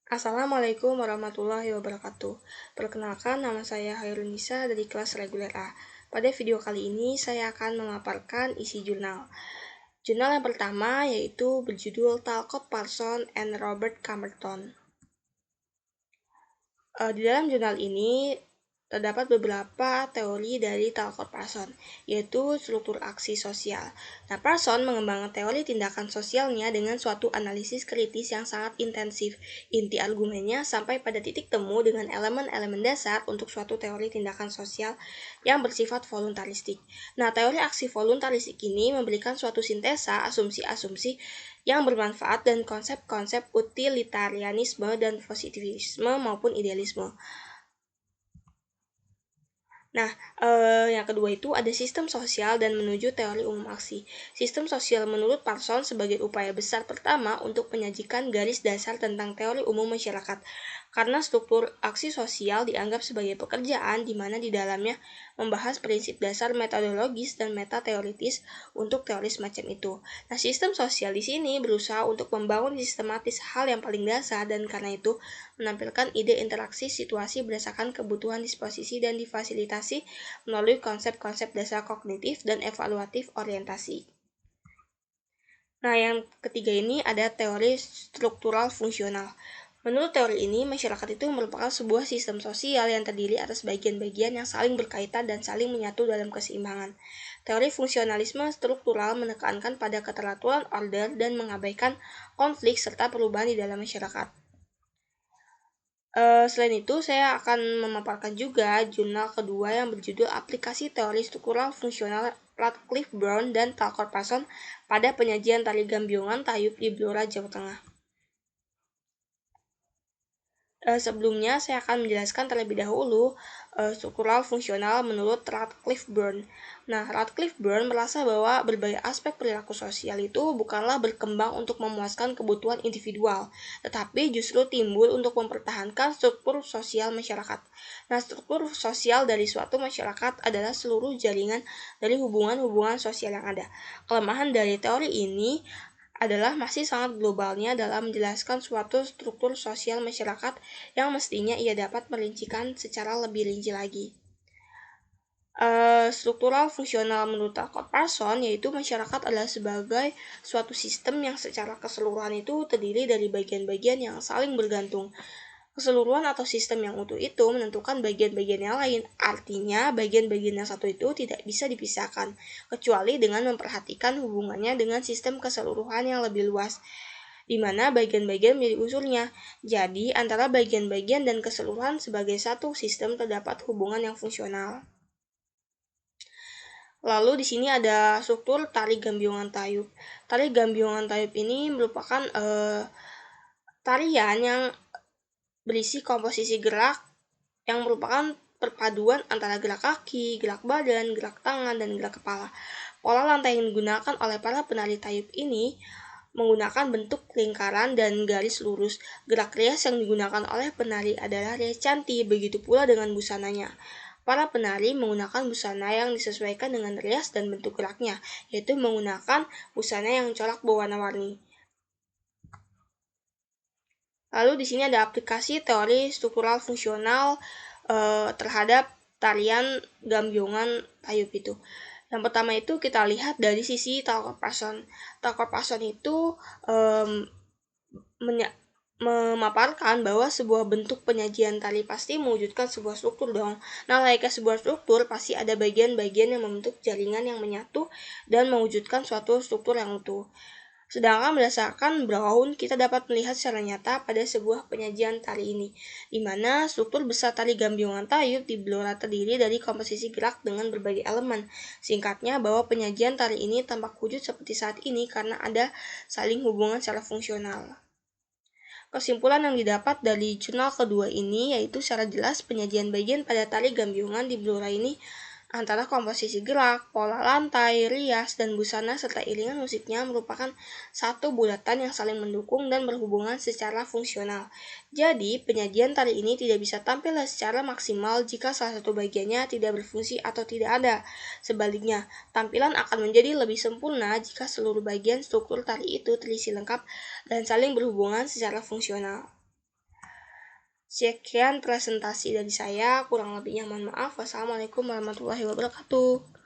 Assalamualaikum warahmatullahi wabarakatuh. Perkenalkan, nama saya Hairunisa dari kelas reguler A. Pada video kali ini, saya akan memaparkan isi jurnal. Jurnal yang pertama yaitu berjudul Talcott Parsons and Robert Camerton. Di dalam jurnal ini terdapat beberapa teori dari Talcott Parsons, yaitu struktur aksi sosial. Nah, Parsons mengembangkan teori tindakan sosialnya dengan suatu analisis kritis yang sangat intensif. Inti argumennya sampai pada titik temu dengan elemen-elemen dasar untuk suatu teori tindakan sosial yang bersifat voluntaristik. Nah, teori aksi voluntaristik ini memberikan suatu sintesa asumsi-asumsi yang bermanfaat dan konsep-konsep utilitarianisme dan positivisme maupun idealisme. Nah, yang kedua itu ada sistem sosial dan menuju teori umum aksi. Sistem sosial menurut Parsons sebagai upaya besar pertama untuk menyajikan garis dasar tentang teori umum masyarakat, karena struktur aksi sosial dianggap sebagai pekerjaan di mana di dalamnya membahas prinsip dasar metodologis dan meta-teoritis untuk teori semacam itu. Nah, sistem sosial di sini berusaha untuk membangun sistematis hal yang paling dasar dan karena itu menampilkan ide interaksi situasi berdasarkan kebutuhan disposisi dan difasilitasi melalui konsep-konsep dasar kognitif dan evaluatif orientasi. Nah, yang ketiga ini ada teori struktural fungsional. Menurut teori ini, masyarakat itu merupakan sebuah sistem sosial yang terdiri atas bagian-bagian yang saling berkaitan dan saling menyatu dalam keseimbangan. Teori fungsionalisme struktural menekankan pada keteraturan order dan mengabaikan konflik serta perubahan di dalam masyarakat. Selain itu, saya akan memaparkan juga jurnal kedua yang berjudul Aplikasi Teori Struktural Fungsional Radcliffe Brown dan Talcott Parsons pada penyajian tari gambiongan Tayub di Blora, Jawa Tengah. Sebelumnya, saya akan menjelaskan terlebih dahulu struktural fungsional menurut Radcliffe Brown. Nah, Radcliffe Brown merasa bahwa berbagai aspek perilaku sosial itu bukanlah berkembang untuk memuaskan kebutuhan individual, tetapi justru timbul untuk mempertahankan struktur sosial masyarakat. Nah, struktur sosial dari suatu masyarakat adalah seluruh jaringan dari hubungan-hubungan sosial yang ada. Kelemahan dari teori ini adalah masih sangat globalnya dalam menjelaskan suatu struktur sosial masyarakat yang mestinya ia dapat merincikan secara lebih rinci lagi. Struktural fungsional menurut Talcott Parsons yaitu masyarakat adalah sebagai suatu sistem yang secara keseluruhan itu terdiri dari bagian-bagian yang saling bergantung. Keseluruhan atau sistem yang utuh itu menentukan bagian-bagian yang lain. Artinya, bagian-bagian yang satu itu tidak bisa dipisahkan, kecuali dengan memperhatikan hubungannya dengan sistem keseluruhan yang lebih luas, di mana bagian-bagian menjadi unsurnya. Jadi, antara bagian-bagian dan keseluruhan sebagai satu sistem terdapat hubungan yang fungsional. Lalu di sini ada struktur tari gambiongan tayub. Tari gambiongan tayub ini merupakan tarian yang berisi komposisi gerak yang merupakan perpaduan antara gerak kaki, gerak badan, gerak tangan, dan gerak kepala. Pola lantai yang digunakan oleh para penari tayub ini menggunakan bentuk lingkaran dan garis lurus. Gerak rias yang digunakan oleh penari adalah rias canti, begitu pula dengan busananya. Para penari menggunakan busana yang disesuaikan dengan rias dan bentuk geraknya, yaitu menggunakan busana yang corak berwarna-warni. Lalu di sini ada aplikasi teori struktural fungsional terhadap tarian gambiongan tayub itu. Yang pertama itu kita lihat dari sisi Talcott Parsons. Talcott Parsons itu memaparkan bahwa sebuah bentuk penyajian tari pasti mewujudkan sebuah struktur dong. Nah, layaknya sebuah struktur pasti ada bagian-bagian yang membentuk jaringan yang menyatu dan mewujudkan suatu struktur yang utuh. Sedangkan berdasarkan Brown, kita dapat melihat secara nyata pada sebuah penyajian tari ini, di mana struktur besar tari gambiongan tayub di Blora terdiri dari komposisi gerak dengan berbagai elemen. Singkatnya, bahwa penyajian tari ini tampak wujud seperti saat ini karena ada saling hubungan secara fungsional. Kesimpulan yang didapat dari jurnal kedua ini yaitu secara jelas penyajian bagian pada tari gambiongan di Blora ini antara komposisi gerak, pola lantai, rias, dan busana serta iringan musiknya merupakan satu bulatan yang saling mendukung dan berhubungan secara fungsional. Jadi, penyajian tari ini tidak bisa tampil secara maksimal jika salah satu bagiannya tidak berfungsi atau tidak ada. Sebaliknya, tampilan akan menjadi lebih sempurna jika seluruh bagian struktur tari itu terisi lengkap dan saling berhubungan secara fungsional. Sekian presentasi dari saya, kurang lebihnya mohon maaf. Wassalamualaikum warahmatullahi wabarakatuh.